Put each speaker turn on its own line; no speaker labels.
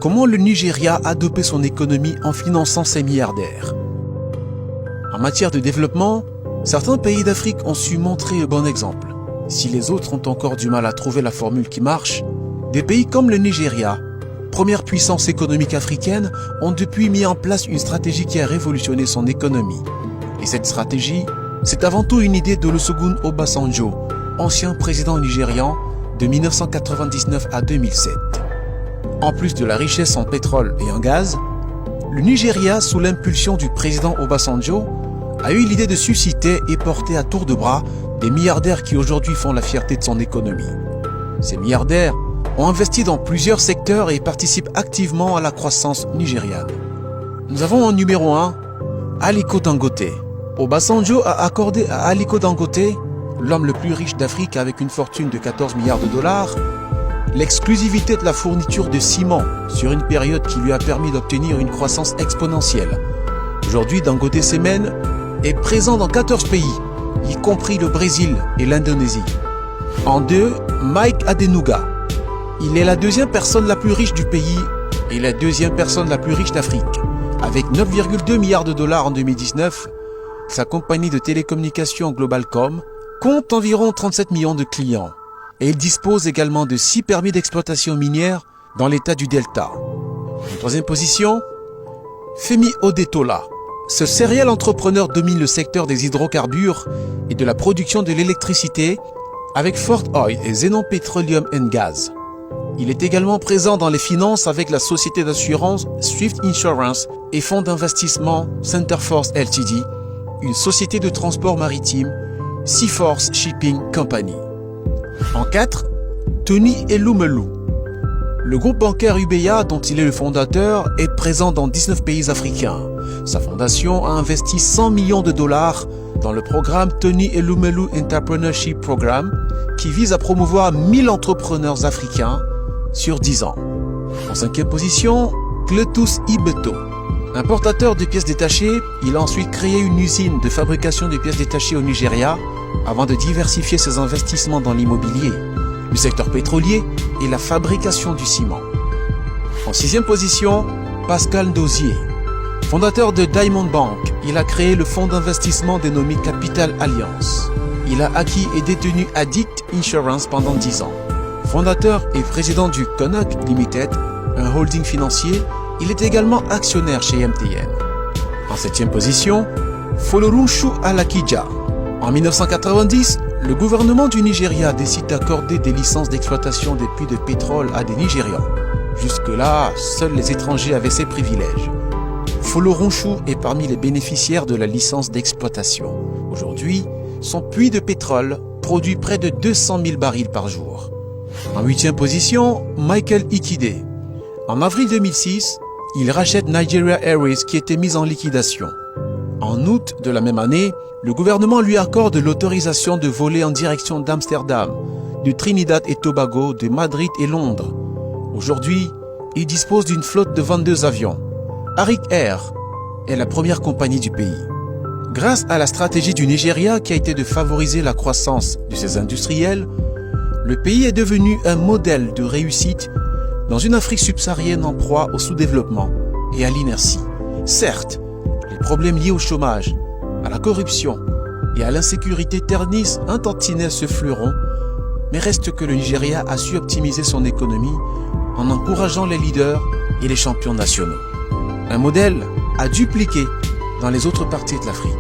comment le Nigeria a dopé son économie en finançant ses milliardaires. En matière de développement, certains pays d'Afrique ont su montrer le bon exemple. Si les autres ont encore du mal à trouver la formule qui marche, des pays comme le Nigeria, première puissance économique africaine, ont depuis mis en place une stratégie qui a révolutionné son économie. Et cette stratégie, c'est avant tout une idée d'Olusegun Obasanjo, ancien président nigérian de 1999 à 2007. En plus de la richesse en pétrole et en gaz, le Nigeria, sous l'impulsion du président Obasanjo, a eu l'idée de susciter et porter à tour de bras des milliardaires qui aujourd'hui font la fierté de son économie. Ces milliardaires ont investi dans plusieurs secteurs et participent activement à la croissance nigériane. Nous avons en numéro 1, Aliko Dangote. Obasanjo a accordé à Aliko Dangote, l'homme le plus riche d'Afrique avec une fortune de 14 milliards de dollars, l'exclusivité de la fourniture de ciment sur une période qui lui a permis d'obtenir une croissance exponentielle. Aujourd'hui, Dangote Cement est présent dans 14 pays, y compris le Brésil et l'Indonésie. En 2, Mike Adenuga. Il est la deuxième personne la plus riche du pays et la deuxième personne la plus riche d'Afrique. Avec 9,2 milliards de dollars en 2019, sa compagnie de télécommunications Globalcom compte environ 37 millions de clients. Et il dispose également de 6 permis d'exploitation minière dans l'état du Delta. En troisième position, Femi Odetola. Ce serial entrepreneur domine le secteur des hydrocarbures et de la production de l'électricité avec Fort Oil et Zenon Petroleum and Gas. Il est également présent dans les finances avec la société d'assurance Swift Insurance et fonds d'investissement Centerforce Ltd, une société de transport maritime Seaforth Shipping Company. En 4, Tony Elumelu. Le groupe bancaire UBA, dont il est le fondateur, est présent dans 19 pays africains. Sa fondation a investi 100 millions de dollars dans le programme Tony Elumelu Entrepreneurship Program, qui vise à promouvoir 1000 entrepreneurs africains sur 10 ans. En 5e position, Cletus Ibeto. Importateur de pièces détachées, il a ensuite créé une usine de fabrication de pièces détachées au Nigeria avant de diversifier ses investissements dans l'immobilier, le secteur pétrolier et la fabrication du ciment. En 6e position, Pascal Dozier. Fondateur de Diamond Bank, il a créé le fonds d'investissement dénommé Capital Alliance. Il a acquis et détenu Addict Insurance pendant 10 ans. Fondateur et président du Konak Limited, un holding financier, il est également actionnaire chez MTN. En 7e position, Folorunsho Alakija. En 1990, le gouvernement du Nigeria décide d'accorder des licences d'exploitation des puits de pétrole à des Nigérians. Jusque-là, seuls les étrangers avaient ces privilèges. Folorunsho est parmi les bénéficiaires de la licence d'exploitation. Aujourd'hui, son puits de pétrole produit près de 200 000 barils par jour. En 8e position, Michael Ikide. En avril 2006, il rachète Nigeria Airways qui était mise en liquidation. En août de la même année, le gouvernement lui accorde l'autorisation de voler en direction d'Amsterdam, de Trinidad et Tobago, de Madrid et Londres. Aujourd'hui, il dispose d'une flotte de 22 avions. Arik Air est la première compagnie du pays. Grâce à la stratégie du Nigeria qui a été de favoriser la croissance de ses industriels, le pays est devenu un modèle de réussite dans une Afrique subsaharienne en proie au sous-développement et à l'inertie. Certes, les problèmes liés au chômage, à la corruption et à l'insécurité ternissent un tantinet ce fleuron, mais reste que le Nigeria a su optimiser son économie en encourageant les leaders et les champions nationaux. Un modèle à dupliquer dans les autres parties de l'Afrique.